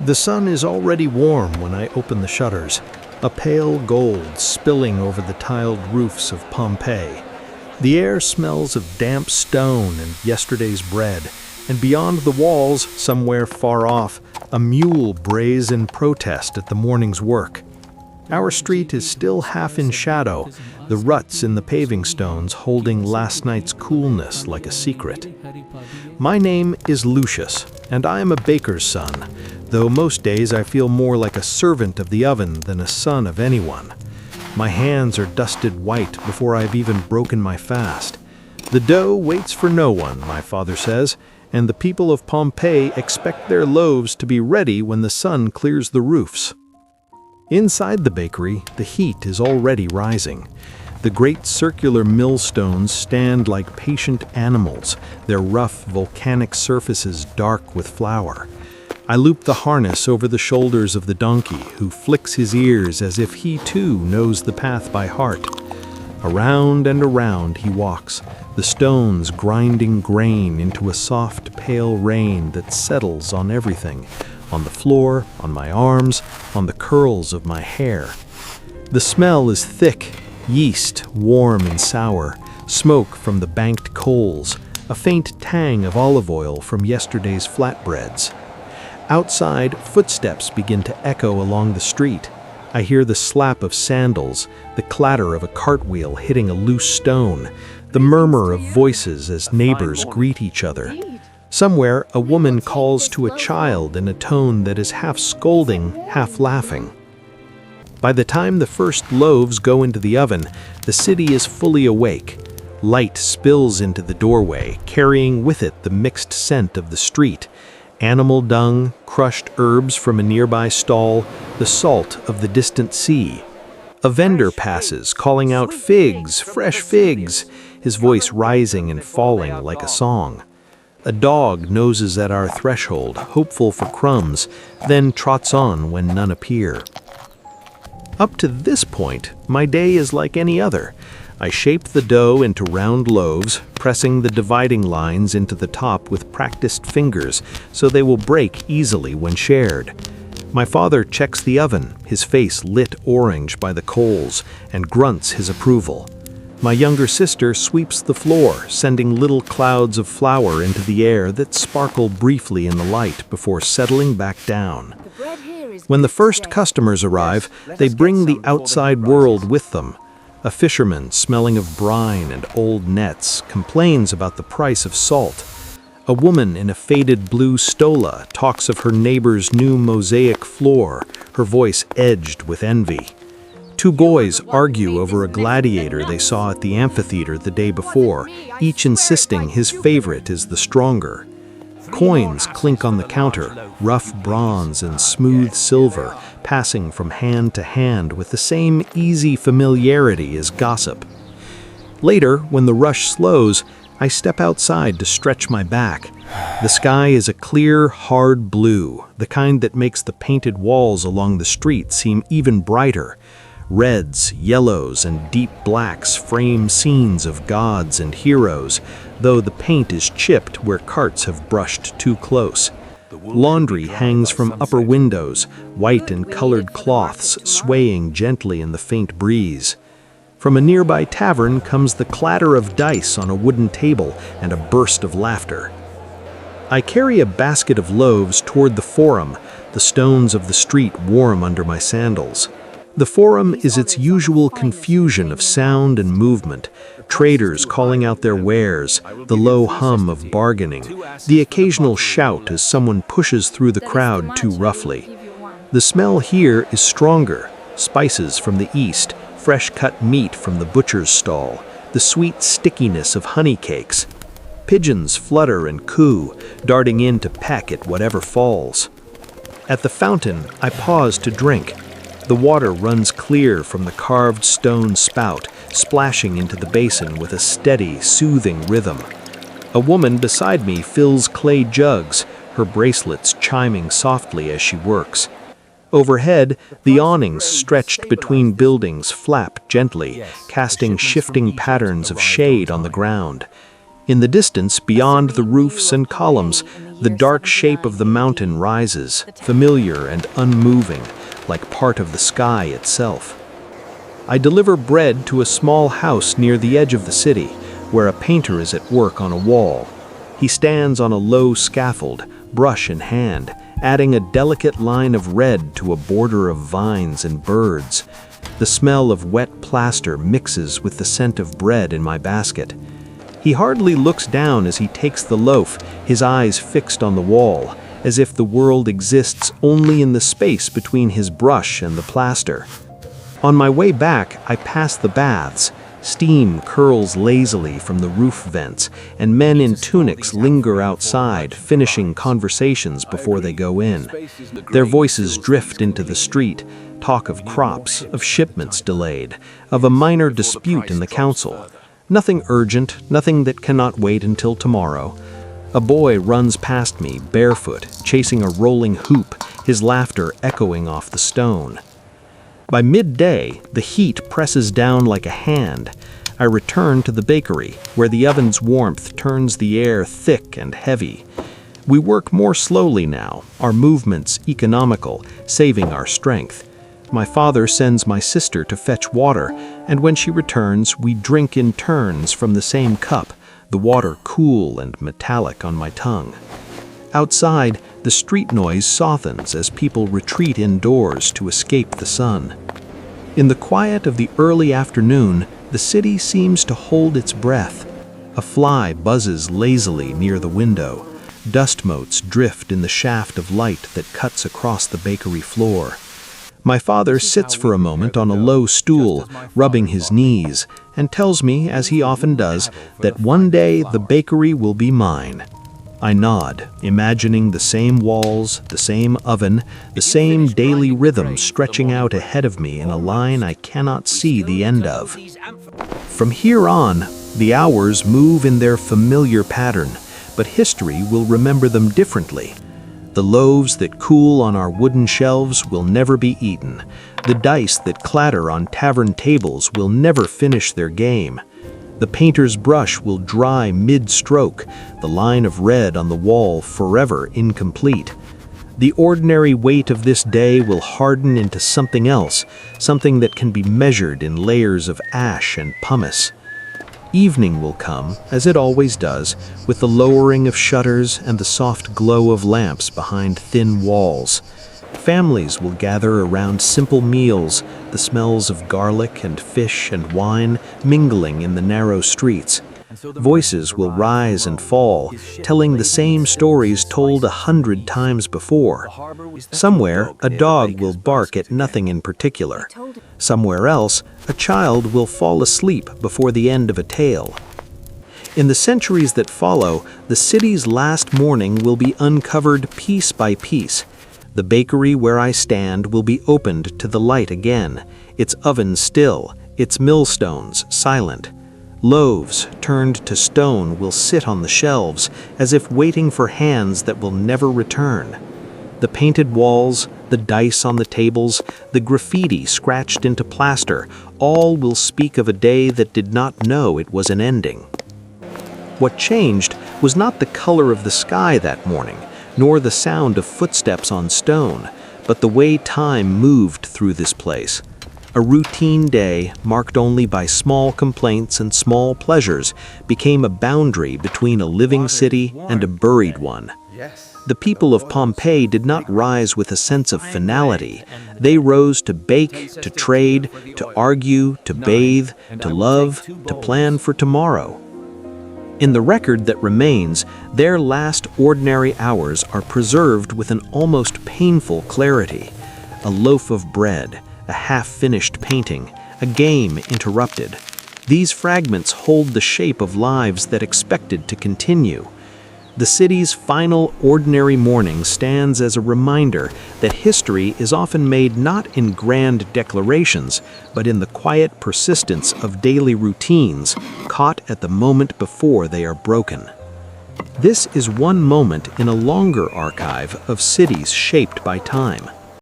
The sun is already warm when I open the shutters, a pale gold spilling over the tiled roofs of Pompeii. The air smells of damp stone and yesterday's bread, and beyond the walls, somewhere far off, a mule brays in protest at the morning's work. Our street is still half in shadow, the ruts in the paving stones holding last night's coolness like a secret. My name is Lucius, and I am a baker's son, though most days I feel more like a servant of the oven than a son of anyone. My hands are dusted white before I've even broken my fast. The dough waits for no one, my father says, and the people of Pompeii expect their loaves to be ready when the sun clears the roofs. Inside the bakery, the heat is already rising. The great circular millstones stand like patient animals, their rough volcanic surfaces dark with flour. I loop the harness over the shoulders of the donkey, who flicks his ears as if he too knows the path by heart. Around and around he walks, the stones grinding grain into a soft, pale rain that settles on everything, on the floor, on my arms, on the curls of my hair. The smell is thick, yeast, warm and sour, smoke from the banked coals, a faint tang of olive oil from yesterday's flatbreads. Outside, footsteps begin to echo along the street. I hear the slap of sandals, the clatter of a cartwheel hitting a loose stone, the murmur of voices as neighbors greet each other. Somewhere, a woman calls to a child in a tone that is half scolding, half laughing. By the time the first loaves go into the oven, the city is fully awake. Light spills into the doorway, carrying with it the mixed scent of the street. Animal dung, crushed herbs from a nearby stall, the salt of the distant sea. A vendor passes, calling out figs, fresh figs, his voice rising and falling like a song. A dog noses at our threshold, hopeful for crumbs, then trots on when none appear. Up to this point, my day is like any other. I shape the dough into round loaves, pressing the dividing lines into the top with practiced fingers so they will break easily when shared. My father checks the oven, his face lit orange by the coals, and grunts his approval. My younger sister sweeps the floor, sending little clouds of flour into the air that sparkle briefly in the light before settling back down. When the first customers arrive, they bring the outside world with them. A fisherman, smelling of brine and old nets, complains about the price of salt. A woman in a faded blue stola talks of her neighbor's new mosaic floor, her voice edged with envy. Two boys argue over a gladiator they saw at the amphitheater the day before, each insisting his favorite is the stronger. Coins clink on the counter, rough bronze and smooth silver, passing from hand to hand with the same easy familiarity as gossip. Later, when the rush slows, I step outside to stretch my back. The sky is a clear, hard blue, the kind that makes the painted walls along the street seem even brighter. Reds, yellows, and deep blacks frame scenes of gods and heroes, though the paint is chipped where carts have brushed too close. Laundry hangs from upper windows, white and colored cloths swaying gently in the faint breeze. From a nearby tavern comes the clatter of dice on a wooden table and a burst of laughter. I carry a basket of loaves toward the forum, the stones of the street warm under my sandals. The forum is its usual confusion of sound and movement, traders calling out their wares, the low hum of bargaining, the occasional shout as someone pushes through the crowd too roughly. The smell here is stronger, spices from the east, fresh-cut meat from the butcher's stall, the sweet stickiness of honey cakes. Pigeons flutter and coo, darting in to peck at whatever falls. At the fountain, I pause to drink. The water runs clear from the carved stone spout, splashing into the basin with a steady, soothing rhythm. A woman beside me fills clay jugs, her bracelets chiming softly as she works. Overhead, the awnings stretched between buildings flap gently, casting shifting patterns of shade on the ground. In the distance, beyond the roofs and columns, The dark shape of the mountain rises, familiar and unmoving, like part of the sky itself. I deliver bread to a small house near the edge of the city, where a painter is at work on a wall. He stands on a low scaffold, brush in hand, adding a delicate line of red to a border of vines and birds. The smell of wet plaster mixes with the scent of bread in my basket. He hardly looks down as he takes the loaf, his eyes fixed on the wall, as if the world exists only in the space between his brush and the plaster. On my way back, I pass the baths. Steam curls lazily from the roof vents, and men in tunics linger outside, finishing conversations before they go in. Their voices drift into the street, talk of crops, of shipments delayed, of a minor dispute in the council. Nothing urgent, nothing that cannot wait until tomorrow. A boy runs past me, barefoot, chasing a rolling hoop, his laughter echoing off the stone. By midday, the heat presses down like a hand. I return to the bakery, where the oven's warmth turns the air thick and heavy. We work more slowly now, our movements economical, saving our strength. My father sends my sister to fetch water, and when she returns, we drink in turns from the same cup, the water cool and metallic on my tongue. Outside, the street noise softens as people retreat indoors to escape the sun. In the quiet of the early afternoon, the city seems to hold its breath. A fly buzzes lazily near the window. Dust motes drift in the shaft of light that cuts across the bakery floor. My father sits for a moment on a low stool, rubbing his knees, and tells me, as he often does, that one day the bakery will be mine. I nod, imagining the same walls, the same oven, the same daily rhythm stretching out ahead of me in a line I cannot see the end of. From here on, the hours move in their familiar pattern, but history will remember them differently. The loaves that cool on our wooden shelves will never be eaten. The dice that clatter on tavern tables will never finish their game. The painter's brush will dry mid-stroke, the line of red on the wall forever incomplete. The ordinary weight of this day will harden into something else, something that can be measured in layers of ash and pumice. Evening will come, as it always does, with the lowering of shutters and the soft glow of lamps behind thin walls. Families will gather around simple meals, the smells of garlic and fish and wine mingling in the narrow streets. Voices will rise and fall, telling the same stories told 100 times before. Somewhere, a dog will bark at nothing in particular. Somewhere else, a child will fall asleep before the end of a tale. In the centuries that follow, the city's last morning will be uncovered piece by piece. The bakery where I stand will be opened to the light again, its oven still, its millstones silent. Loaves turned to stone will sit on the shelves, as if waiting for hands that will never return. The painted walls, the dice on the tables, the graffiti scratched into plaster, all will speak of a day that did not know it was an ending. What changed was not the color of the sky that morning, nor the sound of footsteps on stone, but the way time moved through this place. A routine day, marked only by small complaints and small pleasures, became a boundary between a living city and a buried one. The people of Pompeii did not rise with a sense of finality. They rose to bake, to trade, to argue, to bathe, to love, to plan for tomorrow. In the record that remains, their last ordinary hours are preserved with an almost painful clarity. A loaf of bread, a half-finished painting, a game interrupted. These fragments hold the shape of lives that expected to continue. The city's final ordinary morning stands as a reminder that history is often made not in grand declarations, but in the quiet persistence of daily routines, caught at the moment before they are broken. This is one moment in a longer archive of cities shaped by time.